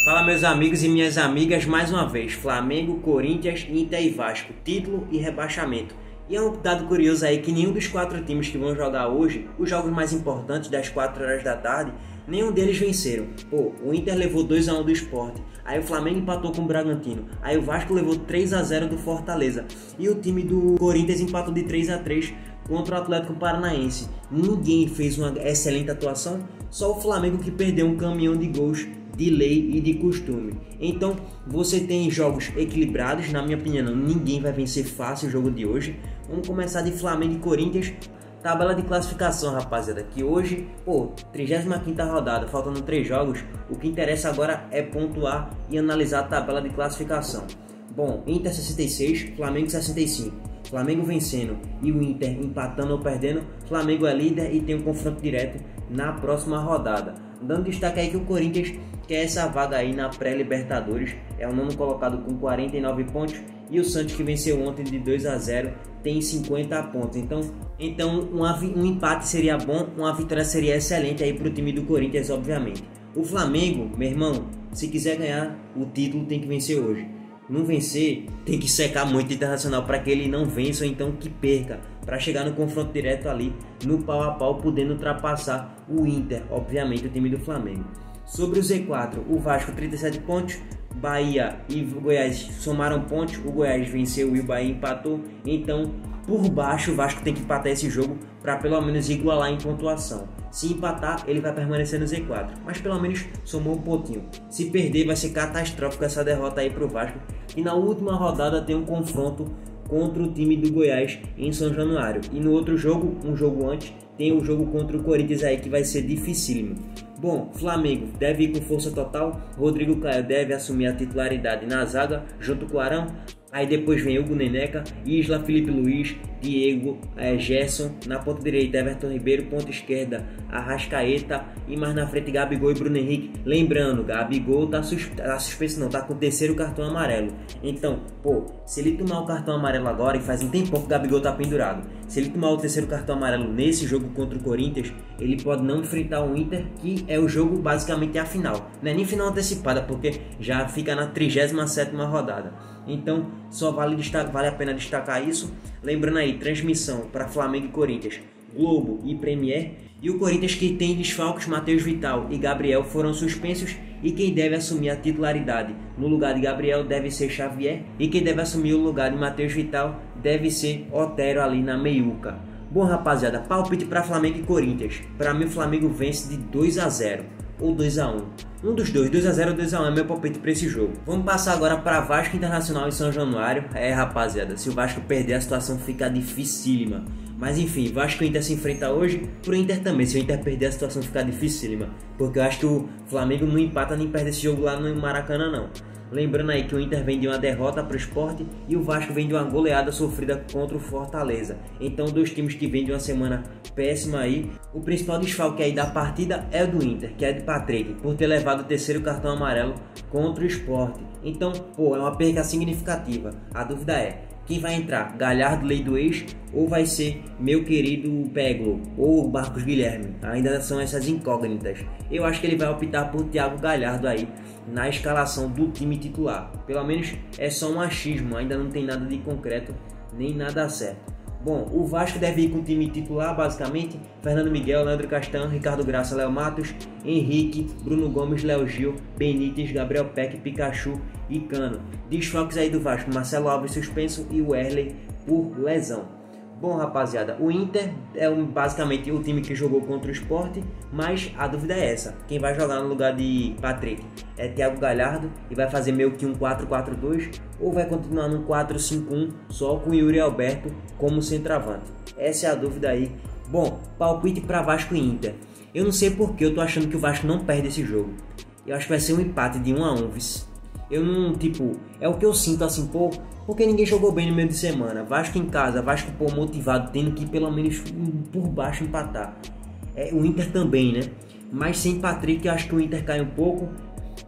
Fala meus amigos e minhas amigas, mais uma vez, Flamengo, Corinthians, Inter e Vasco, título e rebaixamento. E é um dado curioso aí que nenhum dos 4 times que vão jogar hoje, os jogos mais importantes das 4 horas da tarde, nenhum deles venceram. Pô, o Inter levou 2-1 do Sport, aí o Flamengo empatou com o Bragantino, aí o Vasco levou 3-0 do Fortaleza e o time do Corinthians empatou de 3-3 contra o Atlético Paranaense. Ninguém fez uma excelente atuação, só o Flamengo que perdeu um caminhão de gols de lei e de costume. Então você tem jogos equilibrados, na minha opinião ninguém vai vencer fácil o jogo de hoje. Vamos começar de Flamengo e Corinthians. Tabela de classificação, rapaziada, que hoje, 35ª rodada, faltando 3 jogos, o que interessa agora é pontuar e analisar a tabela de classificação. Bom, Inter 66, Flamengo 65. Flamengo vencendo e o Inter empatando ou perdendo, Flamengo é líder e tem um confronto direto na próxima rodada. Dando destaque aí que o Corinthians quer essa vaga aí na pré-Libertadores, é o nono colocado com 49 pontos e o Santos, que venceu ontem de 2-0, tem 50 pontos. Então um empate seria bom, uma vitória seria excelente aí para o time do Corinthians, obviamente. O Flamengo, meu irmão, se quiser ganhar o título tem que vencer hoje. Não vencer, tem que secar muito o Internacional para que ele não vença ou então que perca, para chegar no confronto direto ali, no pau a pau, podendo ultrapassar o Inter, obviamente o time do Flamengo. Sobre o Z4, o Vasco 37 pontos, Bahia e Goiás somaram pontos, o Goiás venceu e o Bahia empatou, então por baixo o Vasco tem que empatar esse jogo para pelo menos igualar em pontuação. Se empatar, ele vai permanecer no Z4, mas pelo menos somou um pontinho. Se perder, vai ser catastrófico essa derrota aí para o Vasco. E na última rodada tem um confronto contra o time do Goiás em São Januário. E no outro jogo, um jogo antes, tem o jogo contra o Corinthians aí que vai ser dificílimo. Bom, Flamengo deve ir com força total, Rodrigo Caio deve assumir a titularidade na zaga junto com o Arão. Aí depois vem Hugo Neneca, Isla, Felipe Luiz, Diego, Gerson, na ponta direita Everton Ribeiro, ponta esquerda Arrascaeta e mais na frente Gabigol e Bruno Henrique. Lembrando, Gabigol tá suspenso não, tá com o 3º cartão amarelo. Então, se ele tomar o cartão amarelo agora, e faz um tempão que o Gabigol tá pendurado, se ele tomar o 3º cartão amarelo nesse jogo contra o Corinthians, ele pode não enfrentar o Inter, que é o jogo basicamente a final. Não é nem final antecipada, porque já fica na 37ª rodada. Então, só vale a pena destacar isso. Lembrando aí, transmissão para Flamengo e Corinthians, Globo e Premier. E o Corinthians, que tem desfalques, Matheus Vital e Gabriel foram suspensos. E quem deve assumir a titularidade no lugar de Gabriel deve ser Xavier. E quem deve assumir o lugar de Matheus Vital deve ser Otero ali na meiuca. Bom, rapaziada, palpite para Flamengo e Corinthians. Para mim o Flamengo vence de 2-0 ou 2-1. Um dos dois, 2-0 ou 2-1 é meu palpite para esse jogo. Vamos passar agora para Vasco Internacional em São Januário. Rapaziada, se o Vasco perder a situação fica dificílima. Mas enfim, Vasco e Inter se enfrenta hoje, pro Inter também. Se o Inter perder a situação fica dificílima, porque eu acho que o Flamengo não empata nem perde esse jogo lá no Maracanã não. Lembrando aí que o Inter vem de uma derrota para o Sport e o Vasco vem de uma goleada sofrida contra o Fortaleza. Então, dois times que vêm de uma semana péssima aí. O principal desfalque aí da partida é o do Inter, que é de Patrick, por ter levado o 3º cartão amarelo contra o Sport. Então, é uma perca significativa. A dúvida é, quem vai entrar? Galhardo, lei do ex, ou vai ser meu querido Peglo ou Marcos Guilherme? Ainda são essas incógnitas. Eu acho que ele vai optar por Thiago Galhardo aí na escalação do time titular. Pelo menos é só um achismo, ainda não tem nada de concreto, nem nada certo. Bom, o Vasco deve ir com o time titular basicamente: Fernando Miguel, Leandro Castan, Ricardo Graça, Léo Matos, Henrique, Bruno Gomes, Léo Gil, Benítez, Gabriel Peck, Pikachu e Cano. Desfalques aí do Vasco: Marcelo Alves suspenso e o Erley por lesão. Bom, rapaziada, o Inter é basicamente o time que jogou contra o Sport, mas a dúvida é essa: quem vai jogar no lugar de Patrick? É Thiago Galhardo e vai fazer meio que um 4-4-2 ou vai continuar num 4-5-1 só com Yuri Alberto como centroavante? Essa é a dúvida aí. Bom, palpite para Vasco e Inter. Eu não sei porque eu tô achando que o Vasco não perde esse jogo. Eu acho que vai ser um empate de 1-1, vice. Eu não, é o que eu sinto assim, porque ninguém jogou bem no meio de semana. Vasco em casa, Vasco motivado, tendo que pelo menos por baixo empatar. O Inter também, né? Mas sem Patrick eu acho que o Inter cai um pouco.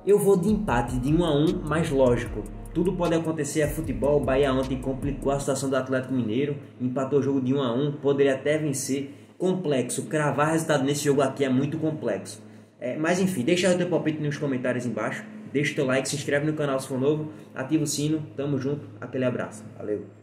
Eu vou de empate de 1-1, mas lógico, tudo pode acontecer, é futebol. O Bahia ontem complicou a situação do Atlético Mineiro, empatou o jogo de 1-1, poderia até vencer. Complexo, cravar resultado nesse jogo aqui é muito complexo. Mas enfim, deixa o teu palpite nos comentários embaixo. deixa o teu like, se inscreve no canal se for novo, ativa o sino, tamo junto, aquele abraço, valeu!